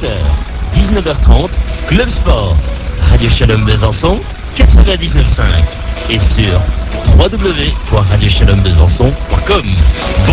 18h, 19h30, Club Sport, Radio Shalom Besançon, 99.5 et sur www.radioshalombesançon.com.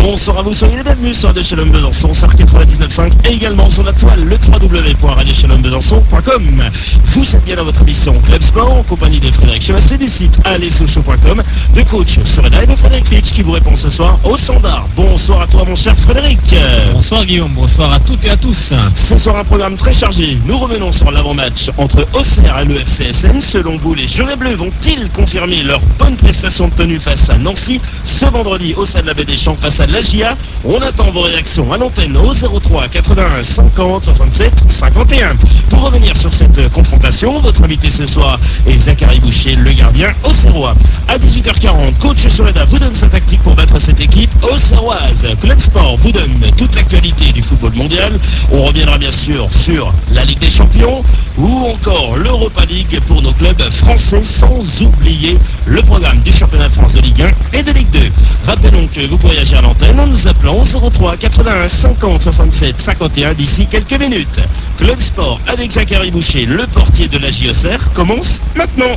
Bonsoir à vous, soyez les bienvenus sur Radio Shalom Besançon, sur 99.5 et également sur la toile, le www.radioshalombesançon.com. Vous êtes bien dans votre émission Club Sport en compagnie de Frédéric Chevassé du site allezsochaux.com, de coach Soreda et de Frédéric Litch qui vous répond ce soir au standard. Bonsoir à toi mon cher Frédéric. Bonsoir Guillaume, bonsoir à toutes et à tous. Ce soir un programme très chargé. Nous revenons sur l'avant-match entre Auxerre et le FCSM. Selon vous, les Jurés Bleus vont-ils confirmer leur bonne prestation de tenue face à Nancy ce vendredi au Stade de la Baie des Champs face à l'AGIA? On attend vos réactions à l'antenne au 03 81 50 67 51. Pour revenir sur cette confrontation, votre invité ce soir est Zachary Boucher, le gardien auxerrois. À 18h40, coach Soreda vous donne sa tactique pour battre cette équipe auxerroise. Club Sport vous donne toute l'actualité du football mondial. On reviendra bien sûr sur la Ligue des Champions ou encore l'Europa League pour nos clubs français, sans oublier le programme du championnat de France de Ligue 1 et de Ligue 2. Rappelons que vous pourrez agir à l'antenne en nous appelant au 03 81 50 67 51 d'ici quelques minutes. Club Sport avec Zachary Boucher, le portier de la Auxerre, commence maintenant.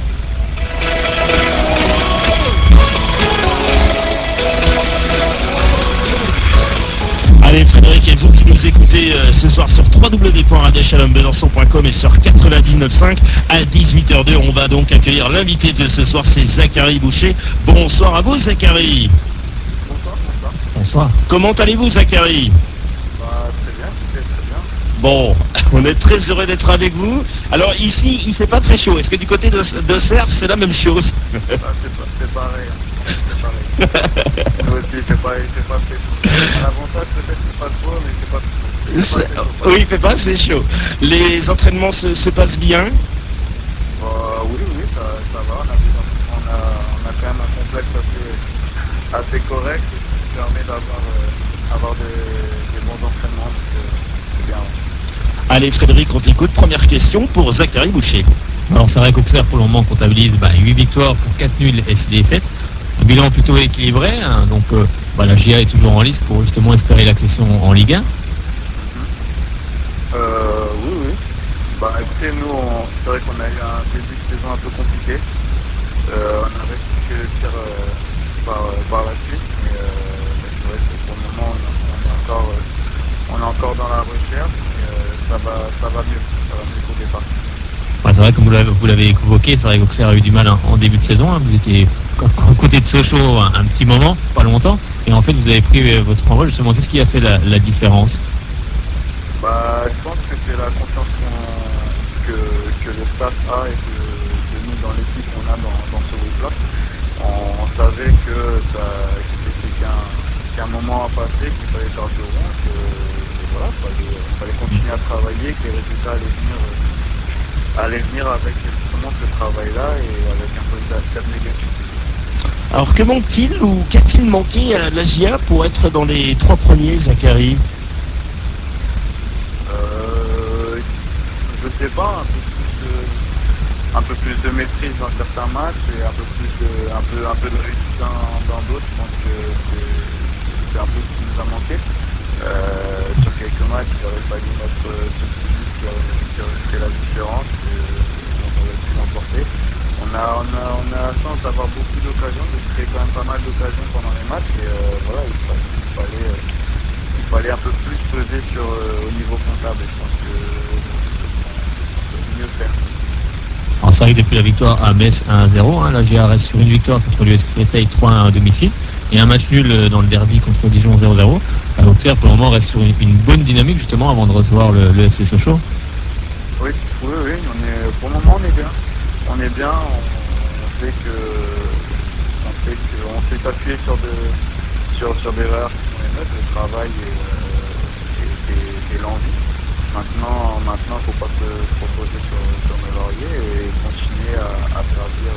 Allez Frédéric, et vous qui nous écoutez ce soir sur www.radioshalombesançon.com et sur 99.5 à 18h02, on va donc accueillir l'invité de ce soir, c'est Zachary Boucher. Bonsoir à vous Zachary. Bonsoir. Comment allez-vous Zachary? Très bien. Bon, on est très heureux d'être avec vous. Alors ici, il fait pas très chaud. Est-ce que du côté d'Auxerre, c'est la même chose? C'est pareil. Nous aussi, c'est pas très chaud. L'avantage, peut-être, c'est pas trop, mais c'est pas trop. Oui, il fait pas assez chaud. Les entraînements se passent bien? Oui, ça va. On a quand même un complexe assez correct et qui permet d'avoir des bons entraînements. Donc, c'est bien. Allez Frédéric, on t'écoute. Première question pour Zachary Boucher. Alors c'est vrai qu'Auxerre pour le moment comptabilise 8 victoires pour 4 nuls et 6 défaites. Un bilan plutôt équilibré, hein, donc la GIA est toujours en liste pour justement espérer l'accession en Ligue 1. Oui. Écoutez, nous, c'est vrai qu'on a eu un début de saison un peu compliqué. On a réussi que le tir par la suite, mais c'est vrai que pour le moment, on est encore dans la recherche, mais ça va mieux qu'au départ. Ouais, c'est vrai, comme vous l'avez évoqué, c'est vrai qu'Auxerre a eu du mal en début de saison. Hein. Vous étiez à côté de Sochaux un petit moment, pas longtemps, et en fait vous avez pris votre envol. Justement, qu'est-ce qui a fait la différence? Je pense que c'est la confiance que le staff a et que nous dans l'équipe on a dans ce groupe-là. On savait que c'était qu'un moment à passer, qu'il fallait faire le rond, fallait continuer à travailler, que les résultats allaient venir avec justement ce travail-là et avec un peu d'abnégation. Alors que manque-t-il ou qu'a-t-il manqué à la GIA pour être dans les 3 premiers, Zachary? Je sais pas, un peu plus de maîtrise dans certains matchs et un peu de réussite dans d'autres. Je pense que c'est un peu ce qui nous a manqué. Sur quelques matchs, il aurait fallu mettre ce public qui aurait fait la différence et on aurait pu l'emporter. On a la chance d'avoir beaucoup d'occasions, de créer quand même pas mal d'occasions pendant les matchs et il fallait un peu plus peser au niveau comptable. Je pense que mieux faire. Alors c'est vrai que depuis la victoire à Metz 1-0, la GIA reste sur une victoire contre l'US Créteil 3-1 à domicile et un match nul dans le derby contre Dijon 0-0. Auxerre pour le moment reste sur une bonne dynamique justement avant de recevoir le FC Sochaux. Oui, pour le moment on est bien. On est bien, on sait s'appuyer sur des erreurs qui sont les nôtres, le travail et l'envie. Maintenant, il ne faut pas se reposer sur nos lauriers et continuer à servir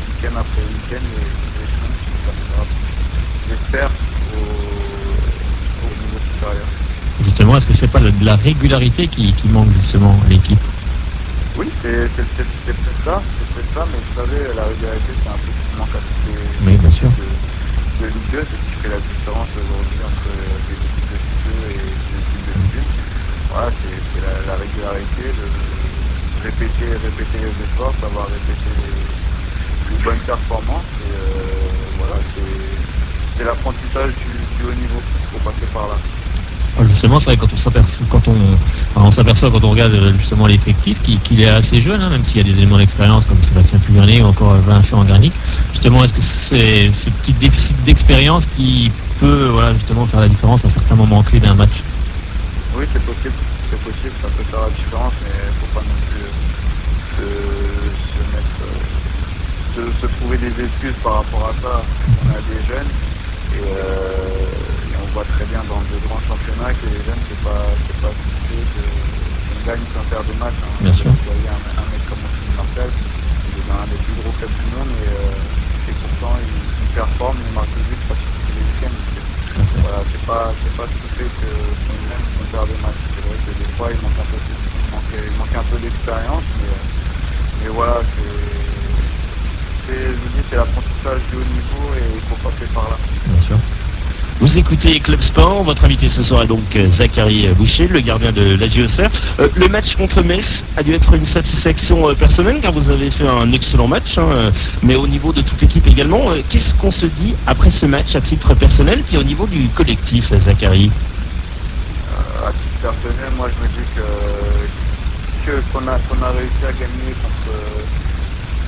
week-end après week-end les choses qui nous amènera, j'espère, au niveau supérieur. Justement, est-ce que c'est pas de la régularité qui manque justement à l'équipe? Oui, c'est peut-être ça, mais vous savez, la régularité c'est un peu ce qui manque à toutes les équipes de Ligue 2, c'est ce qui fait la différence aujourd'hui entre les équipes de Ligue 2 et les équipes de Ligue 1. Voilà, c'est la régularité répéter les efforts, savoir répéter les bonnes performances. Et voilà, c'est l'apprentissage du haut niveau. Il faut passer par là. Justement, c'est vrai, on s'aperçoit quand on regarde justement l'effectif qu'il est assez jeune, hein, même s'il y a des éléments d'expérience comme Sébastien Puvernet ou encore Vincent Granic. Justement, est-ce que c'est ce petit déficit d'expérience qui peut justement faire la différence à certains moments clés d'un match? Oui, c'est possible, ça peut faire la différence, mais il ne faut pas non plus se trouver des excuses par rapport à ça. On a des jeunes et on voit très bien dans de grands championnats que les jeunes, c'est pas suffisant qu'on gagne sans faire de match. Hein. Bien sûr. Vous voyez un mec comme Anthony Martel, il est dans un des plus gros clubs du monde et pourtant il performe, il marque des buts presque tous les week-ends. Voilà, c'est pas ce qui fait qu'on aime sans faire de match. C'est vrai que des fois il manque un peu d'expérience, mais voilà, je vous dis, c'est l'apprentissage du haut niveau et il faut passer par là. Bien sûr. Vous écoutez Club Sport, votre invité ce soir est donc Zachary Boucher, le gardien de la JOCR. Le match contre Metz a dû être une satisfaction personnelle car vous avez fait un excellent match, mais au niveau de toute l'équipe également. Qu'est-ce qu'on se dit après ce match à titre personnel puis au niveau du collectif, Zachary? À titre personnel, moi je me dis qu'on a réussi à gagner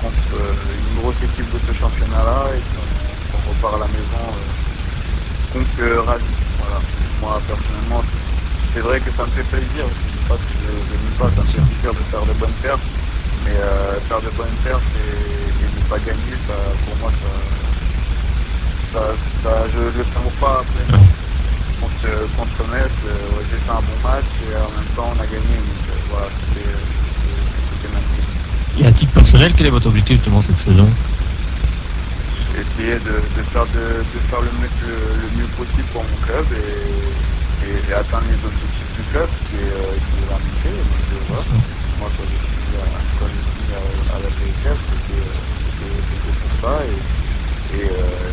contre une grosse équipe de ce championnat-là et qu'on repart à la maison ravi. Voilà. Moi personnellement, c'est vrai que ça me fait plaisir. Je ne pas, ça me fait plaisir de faire de bonnes perfs, mais faire de bonnes perfs et ne pas gagner, ça, pour moi, je ne le savoure pas après. Contre Metz, j'ai fait un bon match et en même temps on a gagné. Donc voilà, c'était magnifique. Et à titre personnel, quel est votre objectif justement cette saison? Essayer de faire le mieux possible pour mon club et atteindre les objectifs du club qui est la montée. Donc voilà. Moi quand je suis à la PSF, c'était pour ça et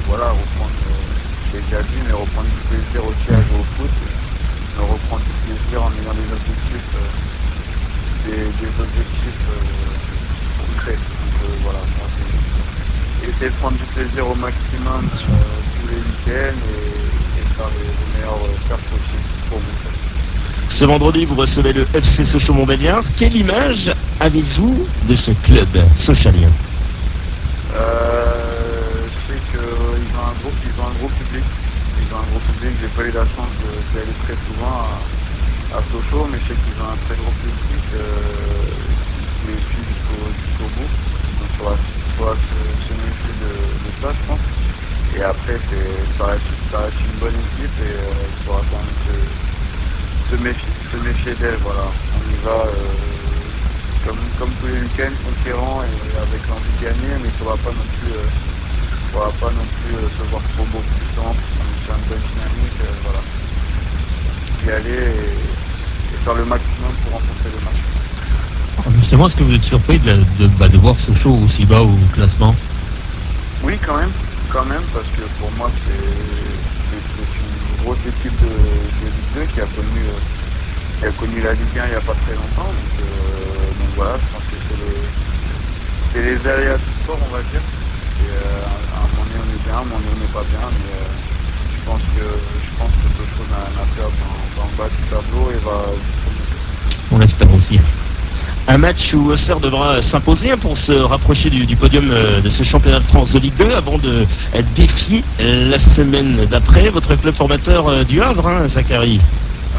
voilà, reprendre, je l'ai déjà dit, mais reprendre du plaisir aussi à jouer au foot, mais reprendre du plaisir en ayant des objectifs concrets. Donc voilà, moi essayer de prendre du plaisir au maximum tous les week-ends et faire les meilleurs pertes possibles pour mon club. Ce vendredi, vous recevez le FC Sochaux-Montbéliard. Quelle image avez-vous de ce club sochalien? Je sais qu'ils ont un gros public. J'ai pas eu la chance d'y aller très souvent à Sochaux, mais je sais qu'ils ont un très gros public qui les suit jusqu'au bout. Donc il faudra se méfier de ça, je pense. Et après, ça reste une bonne équipe et il faudra quand même se méfier d'elle. Voilà. On y va comme tous les week-ends, conquérant et avec l'envie de gagner, mais il ne faudra pas non plus se voir trop beau puissant, c'est une bonne dynamique. Voilà. Y aller et faire le maximum pour remporter le match. Alors justement, est-ce que vous êtes surpris de voir Sochaux aussi bas au classement? Oui, quand même, parce que pour moi, c'est une grosse équipe de Ligue 2 qui a connu la Ligue 1 il n'y a pas très longtemps. Donc voilà, je pense que c'est les aléas du sport, on va dire. Et à un moment donné, on est bien, à un moment donné, on n'est pas bien, mais je pense que Sochaux n'a rien à faire dans le bas du tableau et va On l'espère aussi. Un match où Auxerre devra s'imposer pour se rapprocher du podium de ce championnat de France de Ligue 2 avant de défier la semaine d'après votre club formateur du Havre, Zachary.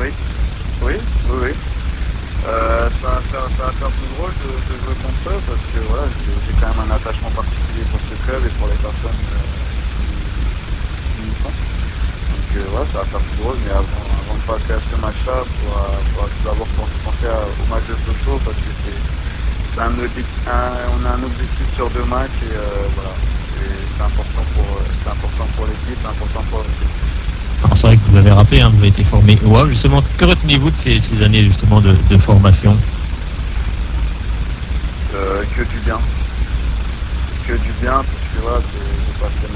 Oui. Ça va faire plus drôle de jouer contre eux parce que voilà, j'ai quand même un attachement particulier pour ce club et pour les personnes qui y sont. Donc voilà, ça va faire plus drôle, mais avant de passer à ce match-là, il faudra tout d'abord penser au match de Sochaux parce que on a un objectif sur 2 matchs et voilà, c'est important pour l'équipe, c'est important pour l'équipe. Alors c'est vrai que vous l'avez rappelé, vous avez été formé au Havre. Justement, que retenez-vous de ces années justement de formation? Que du bien, parce que voilà, j'ai passé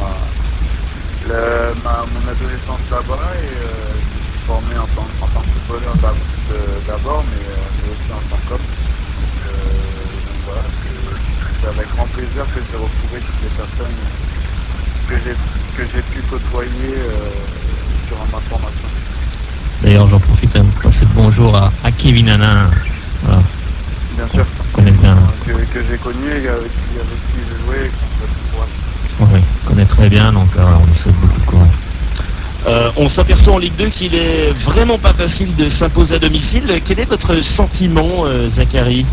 mon adolescence là-bas et je me suis formé en tant que footballeur d'abord, mais aussi en tant qu'homme. Donc j'ai pu côtoyer sur ma formation. D'ailleurs, j'en profite pour passer le bonjour à Kevin Hanin. Voilà. Bien sûr. On connaît bien. Que j'ai connu et avec qui j'ai joué et qu'on souhaite tout courage. Oui, on connaît très bien, donc on lui souhaite beaucoup de courage. On s'aperçoit en Ligue 2 qu'il est vraiment pas facile de s'imposer à domicile. Quel est votre sentiment, Zachary?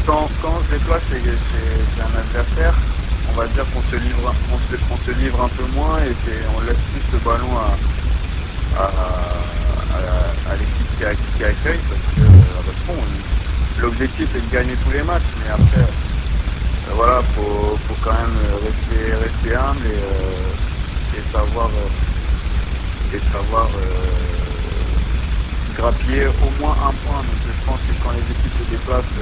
Quand on se déplace, c'est un adversaire. On va dire qu'on se livre un peu moins et on laisse plus le ballon à l'équipe qui accueille parce que bon, l'objectif est de gagner tous les matchs, mais après voilà, faut quand même rester humble et savoir grappiller au moins un point. Donc je pense que quand les équipes se déplacent,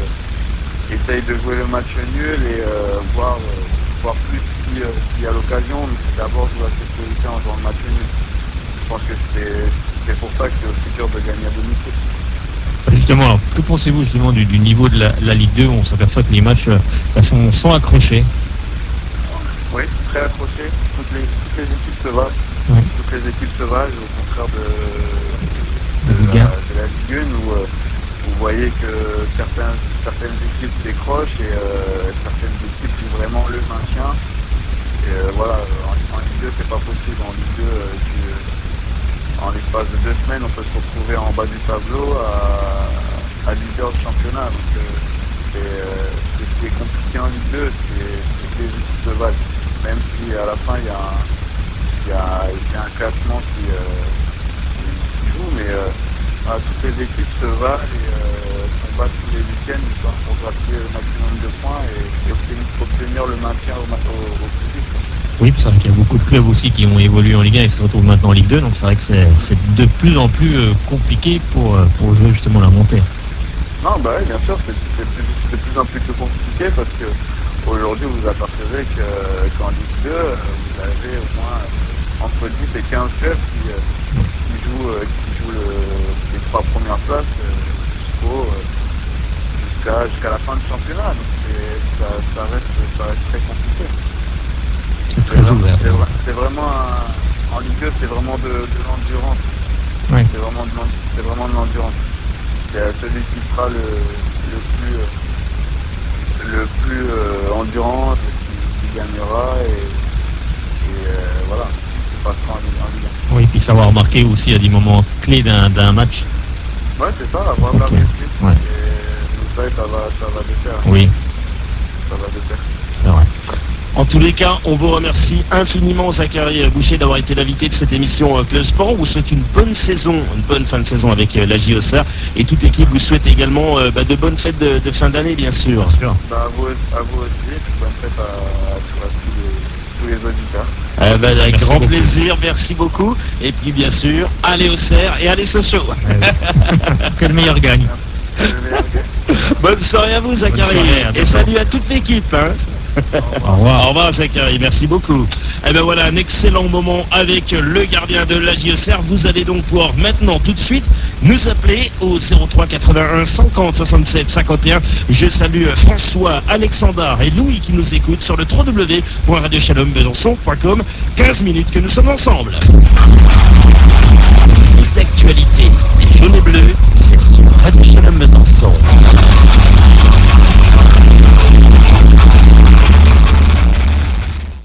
essayent de jouer le match nul et voir plus s'il y a l'occasion, mais c'est d'abord jouer à sécurité en jouant le match nul. Je pense que c'est pour ça que c'est aussi dur de gagner à domicile. Justement, alors, que pensez-vous justement du niveau de la Ligue 2 où on s'aperçoit que les matchs sont accrochés? Oui, très accrochés. Toutes les équipes se valent. Oui. Toutes les équipes se valent, au contraire de Ligue 1. la Ligue 1 où vous voyez que certaines équipes décrochent et certaines équipes jouent vraiment le maintien. Et voilà, en Ligue 2 c'est pas possible. En Ligue 2, en l'espace de 2 semaines, on peut se retrouver en bas du tableau à leader du championnat. Donc c'est ce qui est compliqué en Ligue 2, c'est les équipes se valent. Même si à la fin il y a un classement qui joue, mais toutes les équipes se valent et combattent tous les week-ends pour grappiller le maximum de points et obtenir le maintien au plus vite. Oui, c'est vrai qu'il y a beaucoup de clubs aussi qui ont évolué en Ligue 1 et se retrouvent maintenant en Ligue 2, donc c'est vrai que c'est de plus en plus compliqué pour jouer justement la montée. Non, bah oui, bien sûr, c'est de plus en plus compliqué parce que aujourd'hui vous apercevez qu'en Ligue 2, vous avez au moins entre 10 et 15 clubs qui jouent les 3 premières places jusqu'à la fin du championnat. Donc ça reste très compliqué. C'est très ouvert. C'est vraiment en Ligue 2, c'est vraiment de l'endurance. Oui. C'est vraiment de l'endurance. C'est celui qui sera le plus endurant qui gagnera et voilà, qui passera en Ligue 1. Oui, puis savoir marquer aussi à des moments clés d'un match. Ouais, c'est ça, avoir de la réussite. Ouais. Et ça va de faire. Oui. Ça va de faire. C'est vrai. En tous les cas, on vous remercie infiniment, Zachary Boucher, d'avoir été l'invité de cette émission Club Sport. On vous souhaite une bonne saison, une bonne fin de saison avec la JOCR. Et toute l'équipe vous souhaite également de bonnes fêtes de fin d'année, bien sûr. À vous aussi, et puis bonne fête à tous les auditeurs. Avec grand plaisir, merci beaucoup. Et puis bien sûr, allez au cerf et allez Sochaux. Que le meilleur gagne. Bonne soirée à vous, Zachary. Et salut à toute l'équipe. Au revoir. Au revoir, Zachary, merci beaucoup. Et ben voilà, un excellent moment avec le gardien de la JOCR. Vous allez donc pouvoir maintenant, tout de suite, nous appeler au 03 81 50 67 51. Je salue François, Alexandre et Louis qui nous écoutent sur le www.radiochalombesançon.com. 15 minutes que nous sommes ensemble.